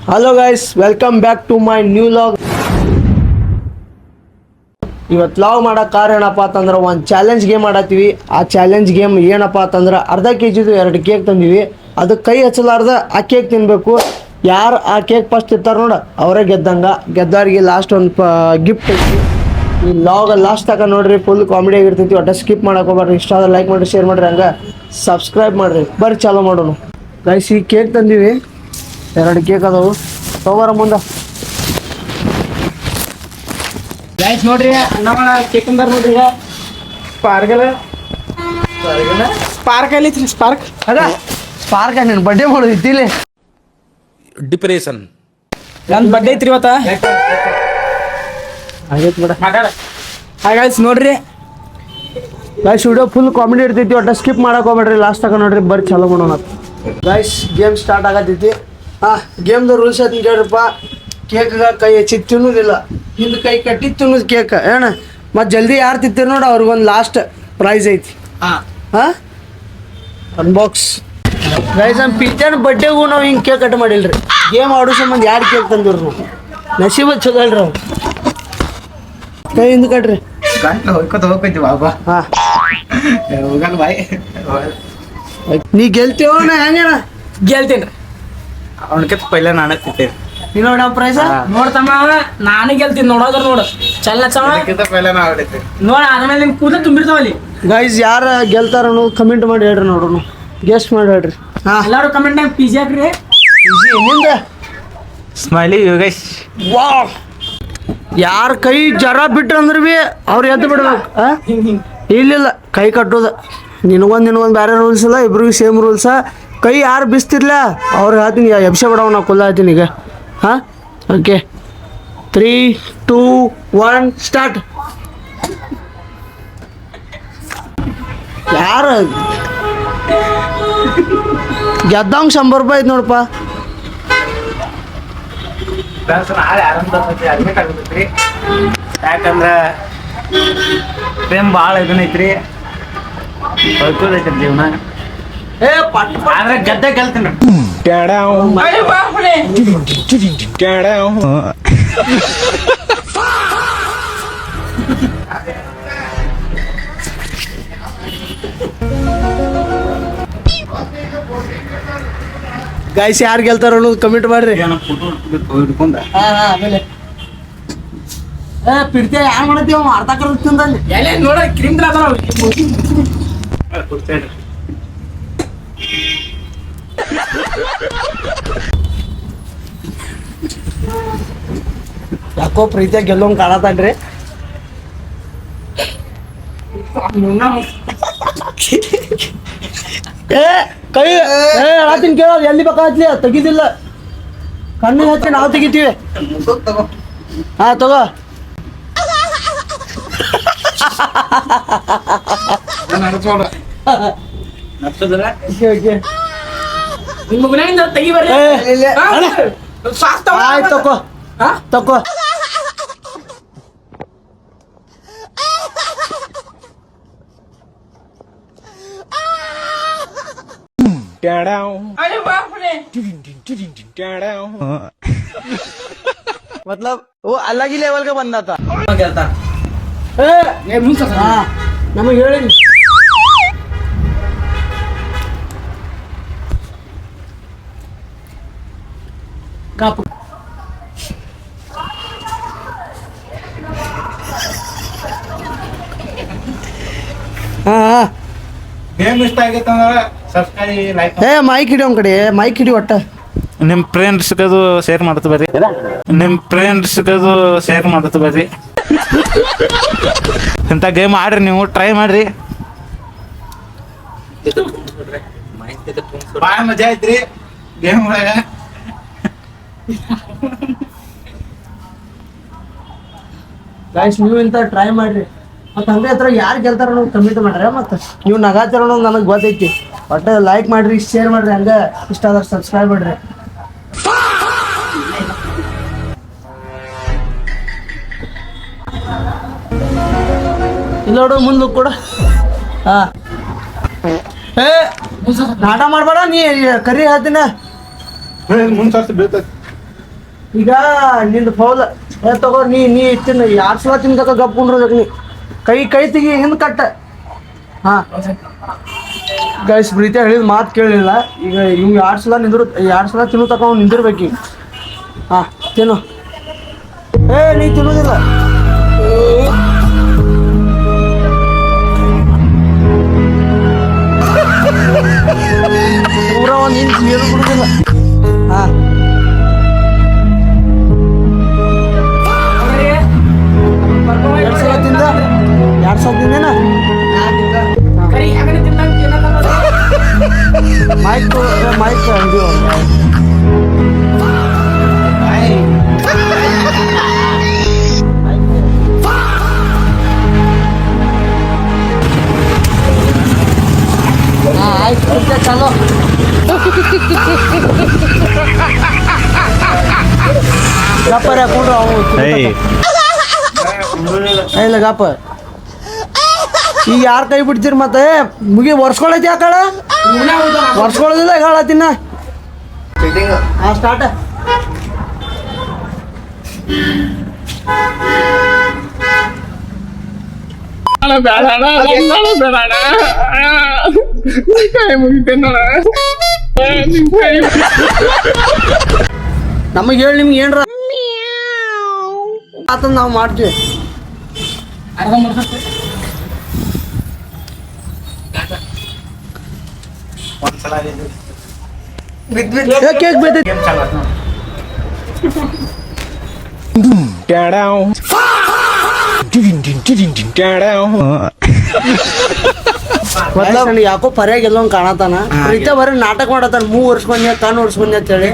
Hello guys, welcome back to my new vlog. ಇವತ್ತು vlog ಮಾಡೋಕೆ ಕಾರಣ ಏನಪ್ಪ ಅಂತಂದ್ರೆ ಒಂದು ಚಾಲೆಂಜ್ ಗೇಮ್ ಆಡತ್ತೀವಿ. ಆ ಚಾಲೆಂಜ್ ಗೇಮ್ ಏನಪ್ಪ ಅಂತಂದ್ರೆ ಅರ್ಧ ಕೆಜಿದು 2 ಕೇಕ್ ತಂದೀವಿ. ಅದು ಕೈ ಹಚ್ಚಲಾರ್ದ ಆ ಕೇಕ್ ತಿನ್ನಬೇಕು. ಯಾರು ಆ ಕೇಕ್ ಫಸ್ಟ್ ತಿಂತಾರೆ ನೋಡ ಅವರೇ ಗೆದ್ದವ್ರಿಗೆ ಲಾಸ್ಟ್ ಒಂದು ಗಿಫ್ಟ್ ಐತಿ. ಈ ಲಾಗ್ ಲಾಸ್ಟ್ ತನಕ ನೋಡ್ರಿ, ಫುಲ್ ಕಾಮಿಡಿ ಆಗಿರ್ತೈತಿ. ಒಟ್ಟು ಸ್ಕಿಪ್ ಮಾಡಕ್ಕೆ ಹೋಗ್ಬಾರ್ರಿ. ಇಷ್ಟ ಆದ್ರೆ ಲೈಕ್ ಮಾಡಿ, ಶೇರ್ ಮಾಡಿರಿ, ಹಂಗೆ ಸಬ್ಸ್ಕ್ರೈಬ್ ಮಾಡಿರಿ. ಬರ್ರಿ ಚಾಲೋ ಮಾಡೋಣ. ಗೈಸ್, ಈ ಕೇಕ್ ತಂದೀವಿ, 2 ಕೇಕ್ ಅದಾವು. ತಗೋರ ಮುಂದೆ ಗೈಸ್ ನೋಡ್ರಿ, ಅಣ್ಣಗಳ ಕೇಕ್ ಅಂದಾರ ನೋಡ್ರಿ. ಸ್ಪಾರ್ಕ್ ಐತ್ರಿ, ಸ್ಪಾರ್ಕ್ ಅದ ಸ್ಪಾರ್ಕ್ ನೀನು ಬರ್ಡೇ ಮಾಡೋದಿತ್ತು ಇಲ್ಲಿ. ಡಿಪ್ರೆಷನ್ ನನ್ನ ಬರ್ಡೇ ಐತ್ರಿ ಇವತ್ತ. ಆಗೈತೆ ಬಿಡ. ಹಾಯ್ ಗೈಸ್ ನೋಡ್ರಿ, ಗೈಸ್ ವಿಡಿಯೋ ಫುಲ್ ಕಾಮಿಡಿ ಇರ್ತೈತಿ. ಒಟ್ಟು ಸ್ಕಿಪ್ ಮಾಡಕ್ಕೆ ಹೋಗ್ಬೇಡ್ರಿ, ಲಾಸ್ಟ್ ತನಕ ನೋಡ್ರಿ. ಬರ್ರಿ ಚಾಲೋ ಮಾಡೋಣ. ಗೈಸ್ ಗೇಮ್ ಸ್ಟಾರ್ಟ್ ಆಗತೈತಿ. ಗೇಮ್ದು ರೂಲ್ಸ್ ಐತಿ ಕೇಳ್ರಪ್ಪ. ಕೇಕ್ಗೆ ಕೈ ಹಚ್ಚಿ ತಿನ್ನೋದಿಲ್ಲ, ಹಿಂದೆ ಕೈ ಕಟ್ಟಿ ತಿನ್ನೋದು ಕೇಕ್ ಏನ. ಮತ್ತು ಜಲ್ದಿ ಯಾರು ತಿಂತೀರಿ ನೋಡಿ ಅವ್ರಿಗೊಂದು ಲಾಸ್ಟ್ ಪ್ರೈಸ್ ಐತಿ. ಹಾಂ ಅನ್ಬಾಕ್ಸ್. ಗೈಸ್ ನಮ್ಮ ಪಿಜ್ಜಾನ ಬರ್ಡೇಗೂ ನಾವು ಹಿಂಗೆ ಕೇಕ್ ಕಟ್ ಮಾಡಿಲ್ರಿ. ಗೇಮ್ ಆಡೋ ಸಂಬಂಧ 2 ಕೇಕ್ ತಂದಿವ್ರಿ ನಾವು. ನಸೀಬ ಚಲೋ ಅಲ್ರಿ ಅವ್ರು. ಕೈ ಹಿಂದೆ ಕಟ್ರಿ. ಗಂಟ್ಲು ಹೋಗ್ಕೊತ ಹೋಗ್ತೈತಿ ಬಾಬಾ. ಹಾಂ ಹೋಗಲ್ಲ ಬಾಯ್. ನೀ ಗೆಲ್ತೀವಣ್ಣ ಹೆಂಗಣ್ಣ? ಗೆಲ್ತೇನ್ರಿ. ಅವನಕಿಂತ ಪೈಲ ನಾನೇ ತಿಂತೇನೆ. ನೀನು ನಮ್ಮ ಪ್ರೈಸ ನೋಡ್ತಮ್ಮ, ನಾನು ಗೆಲ್ತೀನಿ. ನೋಡೋದ್ರ ನೋಡು ಚಲ್ಲ ಚಮ ಪೈಲ ನಾ ಹೊಡಿತೀನಿ. ನೋಡ, ಆಮೇಲೆ ನಿಮ್ ಕೂದಲು ತುಂಬಿರ್ತಾವಲ್ಲಿ. ಗೈಸ್ ಯಾರು ಗೆಲ್ತಾರ ಅನ್ನೋದು ಕಮೆಂಟ್ ಮಾಡಿ ಹೇಳ್ರಿ, ನೋಡೋಣ. ಗೆಸ್ಟ್ ಮಾಡಿ ಹೇಳ್ರಿ. ಹಾಂ ಎಲ್ಲಾರು ಕಮೆಂಟ್ನಾಗ ಪಿಜಿ ಹಾಕ್ರಿ. ನಿಂದ ಸ್ಮೈಲಿ ಯೋಗೇಶ್. ವಾವ್, ಯಾರ ಕೈ ಜರ ಬಿಟ್ರು ಅಂದ್ರೆ ಭೀ ಅವ್ರು ಎದ್ದು ಬಿಡ್ಬೇಕು. ಇಲ್ಲ ಕೈ ಕಟ್ಟೋದು. ನಿನಗೊಂದು ಬೇರೆ ರೂಲ್ಸ್ ಇಲ್ಲ, ಇಬ್ರಿಗೂ ಸೇಮ್ ರೂಲ್ಸ. ಕೈ ಯಾರು ಬಿಸ್ತಿರ್ಲ ಅವ್ರು ಹೇಳ್ತೀನಿ, ಎಬ್ಸೆ ಬಿಡವ ನಾವು ಕುಲ್ಲ ಹೇಳ್ತೀನಿ ಈಗ. ಹಾಂ ಓಕೆ, 3, 2, 1 ಸ್ಟಾರ್ಟ್. ಯಾರು ಗೆದ್ದಂಗೆ 100 ರೂಪಾಯಿ ಐತೆ ನೋಡಪ್ಪ. ನಾಳೆ ಆರಾಮ ಅಡ್ಮಿಟ್ ಆಗ್ತೈತ್ರಿ. ಯಾಕಂದ್ರೆ ಪ್ರೇಮ್ ಭಾಳ ಇದನ್ನೈತ್ರಿ, ಹೊಯ್ಕೋದೈತ್ರಿ ಜೀವನ. ಏ ಪಟ್ ಆದ್ರೆ ಗೆದ್ದೆ ಗೆಲ್ತೀನಿ. ಗೈಸ್ ಯಾರು ಗೆಲ್ತಾರ ಅನ್ನೋದು ಕಮೆಂಟ್ ಮಾಡ್ರಿ. ಹಿಡ್ಕೊಂಡ ಆಮೇಲೆ ಪಿಡ್ತೆ ಯಾರು ಮಾಡತ್ತೀವ ಅರ್ಧ ಕರ್ದು ತಿಂದಲ್ಲಿ. ಎಲೆ ನೋಡ ಕ್ರೀಮ್ ಅದಾರ. ಯಾಕೋ ಪ್ರೀತಿಯ ಗೆಲ್ಲೋಂಗ್ ಕಾಣತಾನ್ರಿ. ಏ ಕೈ ಹೇಳತ್ತೀನಿ ಕೇಳೋ, ಎಲ್ಲಿ ಬೇಕಾಗ್ಲಿ ತೆಗಿದಿಲ್ಲ. ಕಣ್ಣಿಗೆ ಹಚ್ಚಿ ನಾವು ತೆಗಿತೀವಿ. ಹಾ ತಗೋ. ನಿಮ್ಮ ಮಗನಿಂದ ತೆಗಿ ಬರ್ರಿ. ಆಯ್ತು ತಗೋ ತಗೋ. मतलब वो अलग ही लेवल का बंदा था. ನಮಗೆ ಹೇಳಿ ಕಾಪು. ಗೇಮ್ ಇಷ್ಟ ಆಗೈತೆ ಅಂದ್ರೆ ಸಬ್ಸ್ಕ್ರೈಬ್, ಲೈಕ್. ಏ ಮೈಕ್ ಹಿಡಿ ಒಂದ್ ಕಡೆ, ಮೈಕ್ ಹಿಡಿ ಒಟ್ಟ. ನಿಮ್ಮ ಫ್ರೆಂಡ್ಸ್ಗದು ಶೇರ್ ಮಾಡ್ತು ಬರ್ರಿ. ನಿಮ್ಮ ಫ್ರೆಂಡ್ಸ್ಗದು ಶೇರ್ ಮಾಡ್ತು ಬರ್ರಿ. ಇಂಥ ಗೇಮ್ ಆಡ್ರಿ, ನೀವು ಟ್ರೈ ಮಾಡ್ರಿ. ಭಾಳ ಮಜಾ ಐತ್ರಿ ಗೇಮ್ ಒಳಗ. ಗೈಸ್ ನೀವು ಇಂಥ ಟ್ರೈ ಮಾಡ್ರಿ. ಮತ್ತು ಹಂಗೆ ಹತ್ರ ಯಾರು ಗೆಲ್ತಾರ ಅನ್ನೋದು ಕಮೆಂಟ್ ಮಾಡ್ರಿ. ಮತ್ತು ನೀವು ನಗಾತಿರ ಅನ್ನೋದು ನನಗೆ ಗೊತ್ತೈತಿ. ಒಟ್ಟು ಲೈಕ್ ಮಾಡ್ರಿ, ಶೇರ್ ಮಾಡ್ರಿ, ಹಂಗೆ ಇಷ್ಟ ಆದ್ರೆ ಸಬ್ಸ್ಕ್ರೈಬ್ ಮಾಡ್ರಿ. ಇಲ್ಲ ನೋಡು ಮುಂದೆ ಕೂಡ. ಹಾಂ ನಾಟ ಮಾಡಬೇಡ, ನೀ ಕರಿ ಹೇಳ್ತೀನ. ಮುಂದೆ ಬೀಳ್ತೈತಿ. ಈಗ ನಿಂದು ಫೌಲ್ ತಗೋ ನೀ ತಿನ್ನ 2 ಸಲ ತಿನ್ದಕ್ಕ ಗಪ್ ಕುಂಡ್ರಬೇಕು ನೀ ಕೈ ತೆಗಿ ಹಿಂದೆ ಕಟ್ಟ ಹಾಂ ಗೈಸ್ ಪ್ರೀತಿ ಹೇಳಿದ ಮಾತು ಕೇಳಲಿಲ್ಲ ಈಗ ಇವ್ 2 ಸಲ 2 ಸಲ ತಿನ್ನು ತಕ ಅವ್ನು ನಿಂದಿರ್ಬೇಕು ಹಾಂ ತಿನ್ನು ನೀ ತಿನ್ನೋದಿಲ್ಲ ಪೂರ ಒಂದು ಇಂಚ್ ಏನು ಬಿಡುದಿಲ್ಲ ಹಾಂ 2 ಸಲ ತಿಂದ 2 ಸಲ ತಿಂದೇನ ಮೈಕ್ ಹಂಗೆ ಆಯ್ತು ಚಲೋ ಗಪ್ಪರ ಹಾಕೊಂಡ್ರು ಅವು ಇಲ್ಲ ಗಪ್ಪ ಈಗ ಯಾರು ಕೈ ಬಿಡ್ತೀರಿ ಮತ್ತೆ ಒರ್ಸ್ಕೊಳೈತಿ ಯಾಕಳ ಒರ್ಸ್ಕೊಳ್ಳೋದಿಲ್ಲ ಈಗ ಹೇಳತ್ತಿನ ಹಾಂ ಸ್ಟಾರ್ಟ್ ನಮಗೆ ಹೇಳಿ ನಿಮ್ಗೆ ಏನ್ರ ಆತ ನಾವು ಮಾಡ್ತೀವಿ ಕೇಕ್ ಬೈತೈತಿ ಯಾಕೋ ಪರ್ಯಾಗ ಎಲ್ಲೊಂದು ಕಾಣತಾನ ಪ್ರೀತ ಬರೀ ನಾಟಕ ಮಾಡತಾನ 3 ವರ್ಷ ಬಂದ ಕಣ್ಣು ವರ್ಷ ಬಂದ ಅಂತೇಳಿ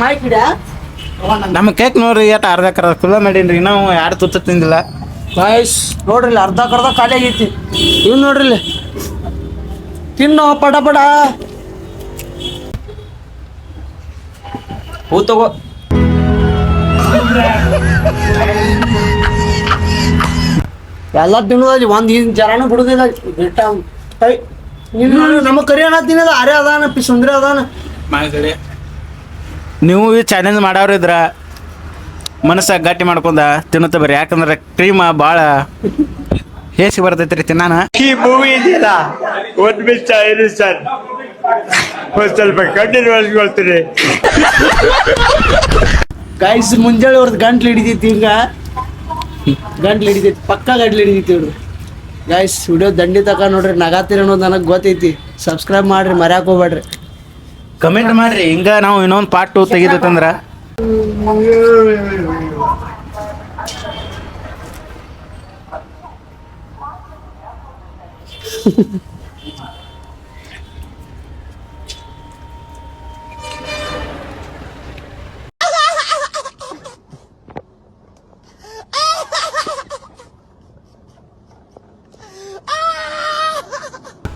ಮೈಕ್ ಇಡ ನಮ್ಮ ಕೇಕ್ ನೋಡ್ರಿ ಎಷ್ಟು ಅರ್ಧ ಕುಲ್ಲ ಮಾಡೀನ್ರಿ ನಾವು 2 ತುತ್ತ ತಿಂದಿಲ್ಲ ಬಾಯ್ಸ್ ನೋಡ್ರಿ ಅರ್ಧ ಖಾಲಿ ಆಗೈತಿ ಇವ್ ನೋಡ್ರಿ ತಿನ್ನೋ ಪಟ ಪಟ ಹೂ ತಗೋ ಎಲ್ಲ ತಿನ್ನೋದಲ್ಲಿ ಒಂದು ಜರಾನು ಬಿಡುದಿಲ್ಲ ಬಿಟ್ಟ ನಮ್ಮ ಕರಿ ಅನ್ನ ತಿನ್ನೋದು ಅರೆ ಅದಾನ ಸುಂದ್ರಿ ಅದಾನ ನೀವು ಈ ಚಾಲೆಂಜ್ ಮಾಡವ್ರ ಇದ್ರ ಮನಸ್ಸ ಗಟ್ಟಿ ಮಾಡ್ಕೊಂಡ ತಿನ್ನುತ್ತ ಬರ್ರಿ ಯಾಕಂದ್ರೆ ಕ್ರೀಮ ಭಾಳ ಹೇಸಿ ಬರ್ತೈತ್ರಿ ತಿನ್ನಾನ ಈ ಮೂವಿ ಇದೆಯಲ್ಲ ಒಂದು ಮಿಸ್ ಇರಿ ಸರ್ ಒಂದು ಸ್ವಲ್ಪ ಕಣ್ಣಿನ ಒಳಸ್ಕೊಳ್ತೀನಿ ಗೈಸ್ ಮುಂಜಾನೆ ಅವ್ರದ್ದು ಗಂಟ್ಲು ಹಿಡಿತೈತಿ ಈಗ ಗಂಟ್ಲು ಹಿಡಿತೈತಿ ಪಕ್ಕ ಗಂಟ್ಲು ಹಿಡಿತೈತಿ ಇವ್ರು ಗೈಸ್ ವಿಡಿಯೋ ದಂಡಿ ತಕ ನೋಡ್ರಿ ನಗಾತಿರ ಅನ್ನೋದು ನನಗೆ ಗೊತ್ತೈತಿ ಸಬ್ಸ್ಕ್ರೈಬ್ ಮಾಡ್ರಿ ಮರ್ಯಾಕ್ ಹೋಗ್ಬೇಡ್ರಿ ಕಮೆಂಟ್ ಮಾಡ್ರಿ ಹಿಂಗ ನಾವು ಇನ್ನೊಂದು ಪಾರ್ಟ್ 2 ತೆಗಿದೈತಂದ್ರ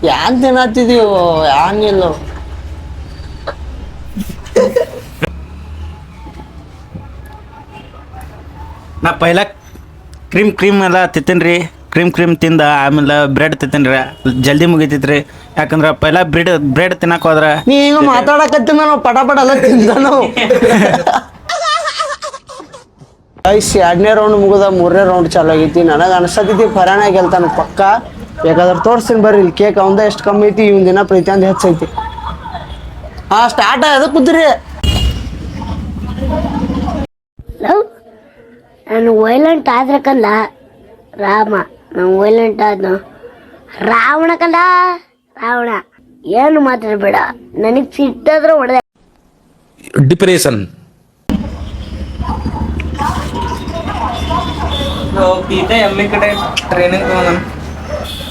ಯಾನ್ ತಿನ್ನತ್ತಿದೀವೋ ಯಾನಿಲ್ಲ ನಾ ಪೈಲ ಕ್ರೀಮ್ ಎಲ್ಲ ತಿಂತೇನ್ರಿ ಕ್ರೀಮ್ ತಿಂದ ಆಮೇಲೆ ಬ್ರೆಡ್ ತಿಂತೇನ್ರಿ ಜಲ್ದಿ ಮುಗಿತೈತ್ರಿ ಯಾಕಂದ್ರೆ ಪೈಲ ಬ್ರೆಡ್ ತಿನ್ನಕ್ ಹೋದ್ರ ನೀ ಈಗ ಮಾತಾಡಕತ್ತಿ ನಾವು ಪಟ ಎಲ್ಲ ತಿಂದ ನಾವು ಗೈಸ್ 2ನೇ ರೌಂಡ್ ಮುಗಿದ 3ನೇ ರೌಂಡ್ ಚಾಲು ಆಗೈತಿ ನನಗೆ ಅನ್ಸತೈತಿ ಫರಾನ ಗೆಲ್ತಾನ ಪಕ್ಕ ಬೇಕಾದ್ರೆ ತೋರಿಸ್ತೀನಿ ಬರ್ರಿ ಇಲ್ಲಿ ಕೇಕ್ ಅವಂದ ಎಷ್ಟು ಕಮ್ಮಿ ಐತಿ ಇವನ್ ದಿನ ಪ್ರತಿಯೊಂದು ಹೆಚ್ಚೈತಿ ಹಾಂ ಸ್ಟಾರ್ಟ್ ಅದಕ್ಕೆ ಕುದ್ರಿ ನಾನು ವೈಲೆಂಟ್ ಆದ್ರೆ ಕಂದ ರಾಮ ನಾನು ವೈಲೆಂಟ್ ಆದ್ನು ರಾವಣ ಕಂದ ರಾವಣ ಏನು ಮಾತಾಡಬೇಡ ನನಗೆ ಸಿಟ್ಟಾದ್ರೆ ಹೊಡೆದ ಡಿಪ್ರೆಷನ್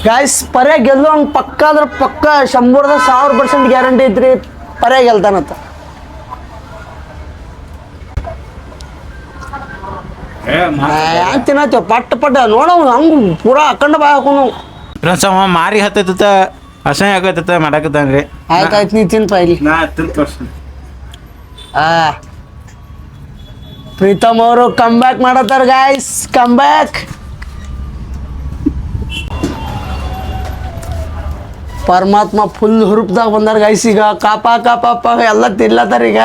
ಗಾಯ್ಸ್ ಪರ್ಯ ಗೆಲ್ಲೋ ಹಂಗೆ ಪಕ್ಕ ಅಂದ್ರೆ ಪಕ್ಕ 100% ಗ್ಯಾರಂಟಿ ಐತ್ರಿ ಪರ್ಯ ಗೆಲ್ತಾನಂತ ಯಾಕೆ ತಿನ್ನತ್ತೀವ ಪಟ್ಟ ನೋಡವ್ ಹಂಗೆ ಪೂರಾ ಅಕ್ಕಂಡ ಬಾಯ್ ಹಾಕೊಂಡು ಮಾರಿ ಹತ್ತೈತ ಅಸಹ್ಯ ಆಗತ್ತೈತ ಮಾಡಾಕತ್ತಾನ್ರಿ ಆಯ್ತಾಯ್ತು ನೀ ತಿನ್ಪ ಇಲ್ಲಿ ನಾ ತಿಂದು ತೋರ್ಸ್ತೀನಿ ಪ್ರೀತಮ್ ಅವರು ಕಮ್ ಬ್ಯಾಕ್ ಮಾಡತ್ತಾರ ಗಾಯ್ಸ್ ಕಮ್ ಬ್ಯಾಕ್ ಪರಮಾತ್ಮ ಫುಲ್ ಹುರುಪ್ದಾಗ ಬಂದಾರ ಗಾಯ್ಸ್ ಈಗ ಕಾಪ ಎಲ್ಲ ತಿನ್ಲತ್ತಾರ ಈಗ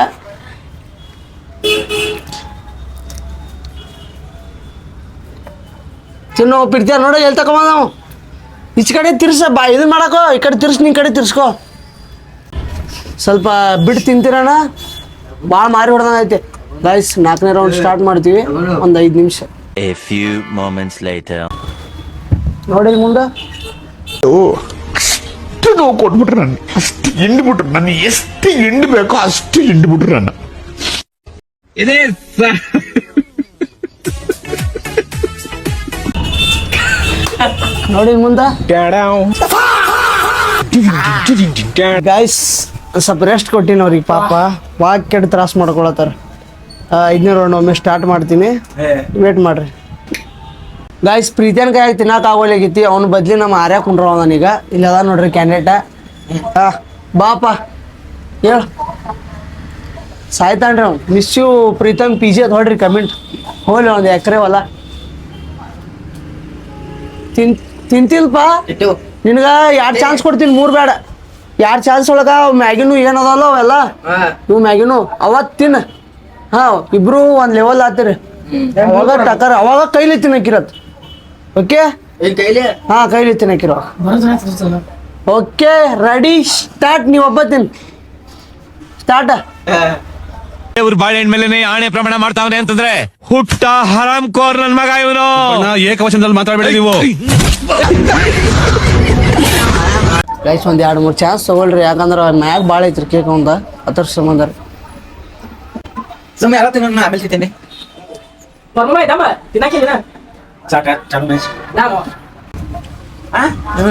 ತಿನ್ನು ಪಿಡ್ತೀಯ ನೋಡಿ ಎಲ್ಲಿ ತಗೊಂಬ ನಾವು ಈಚ ಕಡೆ ತಿರ್ಸ ಬಾ ಇದನ್ನ ಮಾಡಕೋ ಈ ಕಡೆ ತಿರ್ಸ್ ನೀ ಕಡೆ ತಿರ್ಸ್ಕೋ ಸ್ವಲ್ಪ ಬಿಟ್ಟು ತಿಂತೀರಣ್ಣ ಭಾಳ ಮಾರಿ ಹೊಡೆದಂಗೆ ಐತೆ ಗೈಸ್ 4ನೇ ರೌಂಡ್ ಸ್ಟಾರ್ಟ್ ಮಾಡ್ತೀವಿ ಒಂದು 5 ನಿಮಿಷ. A few moments later. ನೋಡಿ ಮುಂದೆ ಅಷ್ಟು ನೋವು ಕೊಟ್ಬಿಟ್ರು ನನ್ನ, ಅಷ್ಟು ಹಿಂಡ್ಬಿಟ್ರು ನನ್ನ, ಎಷ್ಟು ಹಿಂಡ್ಬೇಕೋ ಅಷ್ಟು ಹಿಂಡ್ಬಿಟ್ರು ನನ್ನ. ನೋಡಿ ಮುಂದೆ ಗೈಸ್ ಸ್ವಲ್ಪ ರೆಸ್ಟ್ ಕೊಟ್ಟಿನಿ ಅವ್ರಿಗೆ ಪಾಪ ವಾಕ್ ಕೆಟ್ಟ ತ್ರಾಸ ಮಾಡ್ಕೊಳತ್ತಾರ. 5ನೇ ರೌಂಡ್ ಒಮ್ಮೆ ಸ್ಟಾರ್ಟ್ ಮಾಡ್ತೀನಿ, ವೇಟ್ ಮಾಡ್ರಿ ಗೈಸ್. ಪ್ರೀತಿಯನ್ ಕೈ ತಿನ್ನಕ್ಕೆ ಆಗೋಲಾಗೈತಿ, ಅವ್ನ ಬದ್ಲಿ ನಮ್ಮ ಆರ್ಯ ಕುಂಡ್ರವ ನನೀಗ ಇಲ್ಲ ಅದ ನೋಡ್ರಿ ಕ್ಯಾಂಡಿಡೇಟ. ಬಾಪ ಹೇಳ ಸಾಯ್ತಾನ್ರಿ ಅವ್ನು. ಮಿಸ್ ಯು ಪ್ರೀತಮ್ PG ಅದು ಹೊಡ್ರಿ ಕಮೆಂಟ್. ಹೋಗ್ಲಿ ಒಂದು ಎಕರೆ ಹೊಲ ತಿಂತಿಲ್ಪ ನಿನಗ 2 ಚಾನ್ಸ್ ಕೊಡ್ತೀನಿ, 3 ಬೇಡ. 2 ಚಾನ್ಸ್ ಒಳಗ ಮ್ಯಾಗಿನೂ ಏನದಲ್ಲ ಅವೆಲ್ಲ ಇವು ಮ್ಯಾಗಿನೂ ಅವತ್ತು ತಿನ್ನ. ಇಬ್ರು ಒಂದು ಲೆವೆಲ್ ಆತಿರಿ ಅವಾಗ ಟಕರ್, ಅವಾಗ ಕೈಲಿ ತಿನ್ನಕಿರತ್. ಓಕೆ ಕೈಲಿ ತಿನ್ನಕಿರೋ. Okay ready start. ನೀವು ಒಬ್ಬ ತಿನ್ ಸ್ಟಾರ್ಟ್. ಇವ್ರ ಬಾಳೆಹಣ್ಣು ಮೇಲೆ ಆಣೆ ಪ್ರಮಾಣ ಮಾಡ್ತಾವ್ರೆ ಅಂತಂದ್ರೆ ಹುಟ್ಟ ಹರಾಮ್ ಕೋರ್ ನನ್ ಮಗ ಇವನು. ಏಕವಚನದಲ್ಲಿ ಮಾತಾಡ್ಬೇಡಿ ನೀವು. ಗೈಸ್ ಒಂದು 2-3 ಚಾನ್ಸ್ ತಗೊಳ್ರಿ, ಯಾಕಂದ್ರೆ ಮ್ಯಾಗ ಭಾಳ ಐತ್ರಿ ಕೇಕ್ ಒಂದ ಅದ್ರ ಸಂಬಂಧ. ಸುಮ್ಮನೆ ಎಲ್ಲ ತಿನ್ನೋಣ ಆಮೇಲೆ ತಿಂತೀನಿ.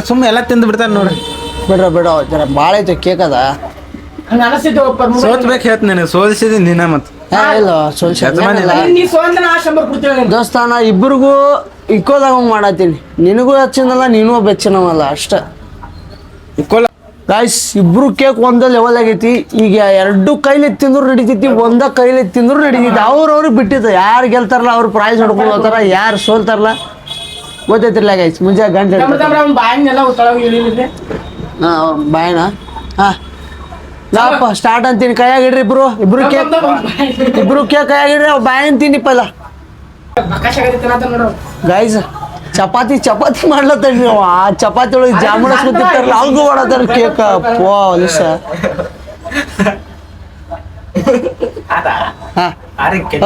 ಸುಮ್ಮನೆ ಎಲ್ಲ ತಿಂದು ಬಿಡ್ತಾನೆ ನೋಡ್ರಿ. ಬಿಡ ಜರ ಭಾಳ ಐತೆ ಕೇಕ್ ಅದ. ಸೋತ್ಬೇಕು ಹೇಳ್ತ ನೀನು, ಸೋಲಿಸಿದೀನಿ ನಿನ್ನ ಮತ್ತೆ. ಇಲ್ಲ ದೋಸ್ತಾನ ಇಬ್ಬರಿಗೂ ಇಕ್ಕೋದಾಗ ಮಾಡತ್ತೀನಿ. ನಿನಗೂ ಹೆಚ್ಚಿನಲ್ಲ ನೀನು ಒಬ್ಬ ಹೆಚ್ಚಿನವಲ್ಲ ಅಷ್ಟ. ಗಾಯ್ಸ್ ಇಬ್ರು ಕೇಕ್ ಒಂದ ಲೆವೆಲ್ ಆಗೈತಿ. ಈಗ 2 ಕೈಲಿ ತಿಂದ್ರು ನಡಿತೈತಿ, 1 ಕೈಲಿ ತಿಂದ್ರು ನಡಿತೈತಿ. ಅವ್ರಿಗೆ ಬಿಟ್ಟಿತ್ತು, ಯಾರು ಗೆಲ್ತಾರಲ್ಲ ಅವ್ರು ಪ್ರೈಸ್ ಹೊಡ್ಕೊಂಡು ಹೋಗ್ತಾರ, ಯಾರು ಸೋಲ್ತಾರಲ್ಲ ಗೊತ್ತೈತಿರ್ಲ ಗೈಸ್. ಮುಂಜಾ ಗಂಟೆ ಬಾಯಣ ಲಾಪ ಸ್ಟಾರ್ಟ್ ಅಂತೀನಿ. ಕೈಯಾಗಿಡ್ರಿ ಇಬ್ರು ಕೇಕ್ ಕೈಯಾಗಿಡ್ರಿ. ಅವ್ ಬಾಯ್ ಅಂತೀನಿ ಪಲ್ಲ ಗೈಸ್. ಚಪಾತಿ ಮಾಡ್ಲತ್ತನ್ರಿ ಅವ. ಆ ಚಪಾತಿ ಒಳಗೆ ಜಾಮೂನ್ ಹಸ್ಕೊತಿರ್ತಾರಲ್ಲ ಅವ್ರಿಗೂ ಮಾಡತ್ತಾರ ಕೇಕ್. ಪೋಲಿಸ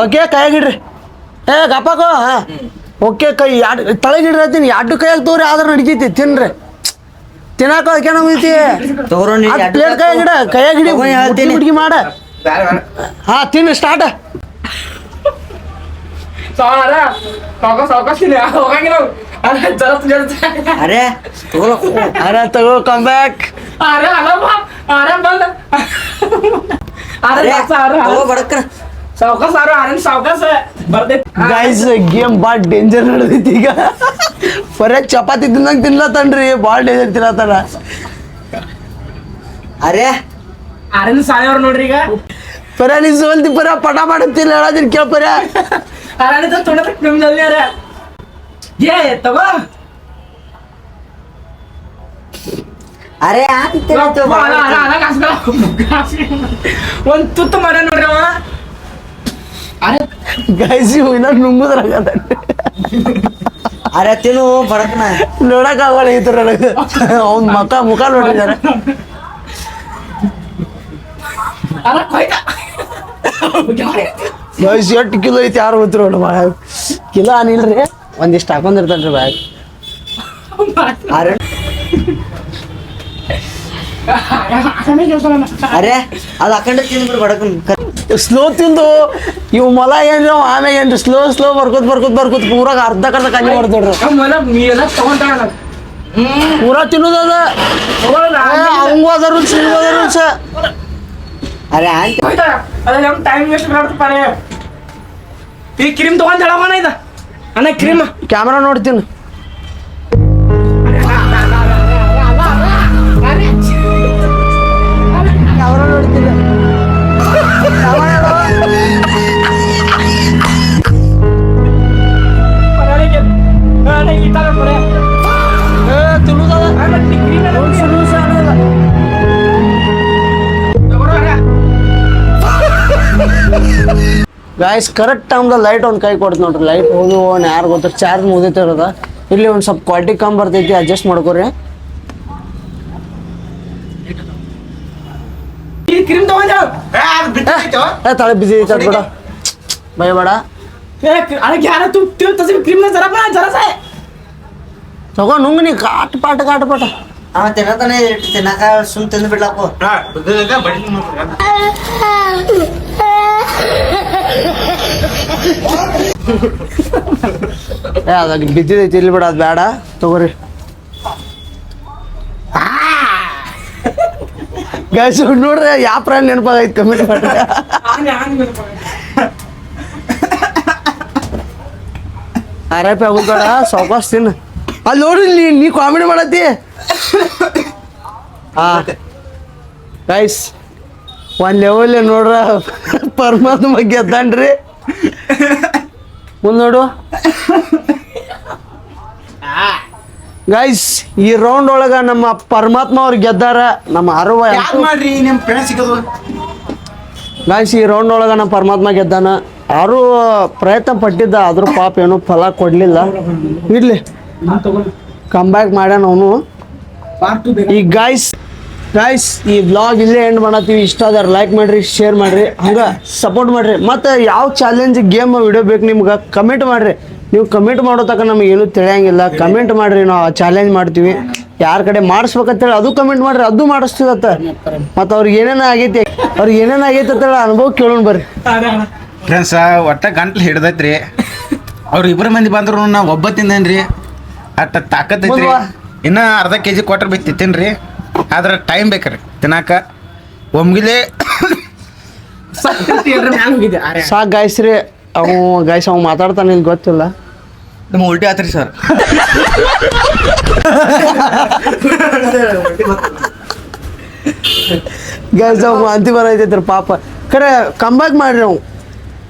ಓಕೆ ಕೈಯಾಗಿಡ್ರಿ. ಗಪ್ಪಾಕೋ ಓಕೆ ಕೈ ತಳಗಿಡ್ರಿ ಅಂತೀನಿ. 2 ಕೈಯಾಗ ತೋರಿ ಆದ್ರೆ ನಡಿತೈತಿ. ತಿನ್ರಿ ತಿನ್ನಾಕ ಅದಕ್ಕೇನ ಹೋಗೈತಿ. ಪ್ಲೇಟ್ ಕೈಯಾಗಿಡಿ ಹುಡುಗಿ ಮಾಡ. ತಿನ್ನು ಸ್ಟಾರ್ಟ್. ಅರೆ ತಗೋ ಕಮ್ ಬ್ಯಾಕ್. ಗೈಸ್ ಗೇಮ್ ಭಾಳ ಡೇಂಜರ್ ನಡೆದೈತಿ ಈಗ. ಬರೇ ಚಪಾತಿ ತಿನ್ನಂಗ್ ತಿನ್ಲತ್ತನ್ರಿ, ಭಾಳ ಡೇಂಜರ್ ತಿನ್ನತ್ತಾನ. ಸಾಯವ್ರ ನೋಡ್ರಿ ಈಗ. ಪರ ನೀ ಸೋಲ್ತಿ ಪರ ಪಟ ಮಾಡತ್ತಿಲ್ಲ ಹೇಳೋದಿನ್ ಕೇಳ ಪರ. ತಗೋ ಒಂದ್ ತುತ್ತು ಮಾಡ ನೋಡ್ರಿ ಅವ. ಗೈಸ್ ಇನ್ನ ನುಂಗುದ್ರಾಗ ನೋಡಕ್ ಆಗಲ್ಲ ಈ ತರ. ಅವ್ನ ಮುಖ ನೋಡಿದಾರೆ. ಗೈಸ್ 8 ಕಿಲೋ ಐತಿ, ಯಾರು ಗೊತ್ತಿರ ನೋಡ. ಕಿಲೋ ಅನಿಲ್ರಿ, ಒಂದಿಷ್ಟು ಹಾಕೊಂಡಿರ್ತಾನ್ರಿ ಬ್ಯಾಗ್. ಸ್ಲೋ ತಿಂದು ಇವ್ ಮೊಲ ಏನ್ರಿ ಆಮೇಲೆ ಏನ್ರಿ ಸ್ಲೋ ಬರ್ಕೋತ್ ಪೂರಾಗ ಅರ್ಧ ಕಣ್ಣಿ ಮಾಡ್ತೇಳ್ರಿ. ಪೂರಾ ತಿನ್ನೋದದ ಅವಂಗೂ ಅದ ರೂಲ್ಸ್, ಇವಂಗೂ ಅದ ರೂಲ್ಸ್. ಈ ಕ್ರೀಮ್ ತಗೊಂಡ್ ಹೇಳವನ ಇದ ಅಣ್ಣ ಕ್ರೀಮ್. ಕ್ಯಾಮ್ರಾ ನೋಡ್ತೀನಿ. ಗಾಯ್ಸ್ ಕರೆಕ್ಟ್ ಟೈಮ್ದಾಗ ಲೈಟ್ ಒಂದು ಕೈ ಕೊಡ್ತು ನೋಡ್ರಿ. ಲೈಟ್ ಹೋದು ಯಾರು ಗೊತ್ತ ಚಾರ್ಜ್ ಮುಗಿತಿರೋದ. ಇಲ್ಲಿ ಒಂದು ಸ್ವಲ್ಪ ಕ್ವಾಲಿಟಿ ಕಮ್ಮಿ ಬರ್ತೈತಿ, ಅಡ್ಜಸ್ಟ್ ಮಾಡ್ಕೊರಿ. ಕ್ರೀಮ್ ತಗೊಂಡ ತಲೆ ಬಿಸಿ ಐತೆ ಬೇಡ ಭಯ ಬೇಡ. अरे क्या ना तू क्यों तसे क्रीम ना जरा सा ತಗೊಂಡು ನುಂಗ್ ನೀ ಕಾಟ್ ಪಾಟ ಅವ ತಿನ್ನತಾನೆ ತಿನ್ನಕ ಸುಮ್ ತಿಂದು ಬಿಡ್ಲಾಕು. ಅದಾಗ ಬಿದ್ದಿದೈತಿ ಇಲ್ಲಿ ಬಿಡ, ಅದು ಬೇಡ ತಗೋರಿ. ಗೈಸ್ ನೋಡ್ರಿ ಯಾವ ಪ್ರಾಣಿ ನೆನಪಾಗೈತಿ ಕಮೆಂಟ್ ಮಾಡ್ರಿ. ಆರೈಪಿ ಆಗುತ್ತಾಡ ಸಾವಕಾಶ ತಿನ್ನ. ಅಲ್ಲಿ ನೋಡ್ರಿ ನೀ ಕಾಮಿಡಿ ಮಾಡತ್ತಿ. ಹಾ ಗೈಸ್ ಒಂದು ಲೆವೆಲ್ ನೋಡ್ರ ಪರಮಾತ್ಮ ಗೆದ್ದಾನ್ರಿ. ಮುಂದೆ ನೋಡು ಗೈಸ್, ಈ ರೌಂಡ್ ಒಳಗ ನಮ್ಮ ಪರಮಾತ್ಮ ಅವ್ರು ಗೆದ್ದಾರ. ನಮ್ಮ ಅರುವ ಮಾಡ್ರಿ ನಿಮ್ಮ ಫ್ರೆಂಡ್ ಸಿಗೋದು. ಗೈಸ್ ಈ ರೌಂಡ್ ಒಳಗ ನಮ್ಮ ಪರಮಾತ್ಮ ಗೆದ್ದಾನ. ಯಾರು ಪ್ರಯತ್ನ ಪಟ್ಟಿದ್ದ, ಆದ್ರೂ ಪಾಪ ಏನೂ ಫಲ ಕೊಡ್ಲಿಲ್ಲ. ಇರ್ಲಿ ಕಮ್ ಬ್ಯಾಕ್ ಮಾಡ್ಯಾನ ಅವನು. ಈ ಗೈಸ್ ಈ ಬ್ಲಾಗ್ ಇಲ್ಲೇ ಎಂಡ್ ಮಾಡತ್ತೀವಿ. ಇಷ್ಟ ಆದ್ರೆ ಲೈಕ್ ಮಾಡ್ರಿ, ಶೇರ್ ಮಾಡ್ರಿ, ಹಂಗ ಸಪೋರ್ಟ್ ಮಾಡ್ರಿ. ಮತ್ತು ಯಾವ ಚಾಲೆಂಜ್ ಗೇಮ್ ವಿಡಿಯೋ ಬೇಕು ನಿಮ್ಗೆ ಕಮೆಂಟ್ ಮಾಡ್ರಿ. ನೀವು ಕಮೆಂಟ್ ಮಾಡೋ ತನಕ ನಮಗೆ ಏನೂ ತಿಳಿಯಂಗಿಲ್ಲ. ಕಮೆಂಟ್ ಮಾಡ್ರಿ, ನಾವು ಚಾಲೆಂಜ್ ಮಾಡ್ತೀವಿ. ಯಾರ ಕಡೆ ಮಾಡಿಸ್ಬೇಕಂತೇಳಿ ಅದು ಕಮೆಂಟ್ ಮಾಡ್ರಿ, ಅದು ಮಾಡಿಸ್ತೀವತ್ತ. ಮತ್ತು ಅವ್ರಿಗೆ ಏನೇನು ಆಗೈತಿ ಅಂತೇಳಿ ಅನುಭವ ಕೇಳೋಣ ಬರ್ರಿ. ಫ್ರೆಂಡ್ಸ ಒಟ್ಟ ಗಂಟ್ಲು ಹಿಡ್ದೈತ್ರಿ. ಅವ್ರು ಇಬ್ಬರು ಮಂದಿ ಬಂದ್ರು ನಾ ಒಬ್ಬ ತಿಂದೇನ್ರಿ. ಅಟ್ಟ ತಾಕತ್ತೈತ್ರಿ. ಇನ್ನ ಅರ್ಧ ಕೆಜಿ ಕೊಟ್ರೆ ಬೇಕು ತಿಂತೇನ್ರಿ. ಆದ್ರೆ ಟೈಮ್ ಬೇಕ್ರಿ ತಿನ್ನಾಕ. ಒಮ್ಗಿಲೆ ಸಾಕು ಗಾಯ್ಸ್ ರೀ. ಅವು ಮಾತಾಡ್ತಾನೆ ಇಲ್ಲಿ ಗೊತ್ತಿಲ್ಲ. ನಮ್ಮ ಉಲ್ಟಿ ಆತ್ರಿ ಸರ್. ಗೈಸ್ ಅವ್ ಅಂತಿ ಬರೈತೈತ್ರಿ ಪಾಪ. ಖರೆ ಕಂಬ್ಯಾಕ್ ಮಾಡ್ರಿ. ಅವು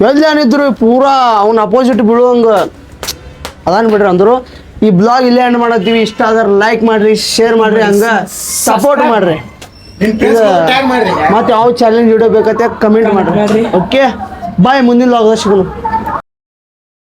ಎಲ್ಲಿ ಏನಿದ್ರು ಪೂರಾ ಅವ್ನ ಅಪೋಸಿಟ್ ಬೀಳುವಂಗ ಅದಾನ್ ಬಿಡ್ರಿ ಅಂದರು. ಈ ಬ್ಲಾಗ್ ಇಲ್ಲೇ ಎಂಡ್ ಮಾಡತ್ತೀವಿ. ಇಷ್ಟ ಆದ್ರೆ ಲೈಕ್ ಮಾಡ್ರಿ, ಶೇರ್ ಮಾಡ್ರಿ, ಹಂಗ ಸಪೋರ್ಟ್ ಮಾಡ್ರಿ. ಮತ್ತೆ ಯಾವ ಚಾಲೆಂಜ್ ವಿಡಿಯೋ ಬೇಕಂತ ಕಮೆಂಟ್ ಮಾಡ್ರಿ. ಓಕೆ ಬಾಯ್, ಮುಂದಿನ ಬ್ಲಾಗ್ ಸಿಗೋಣ.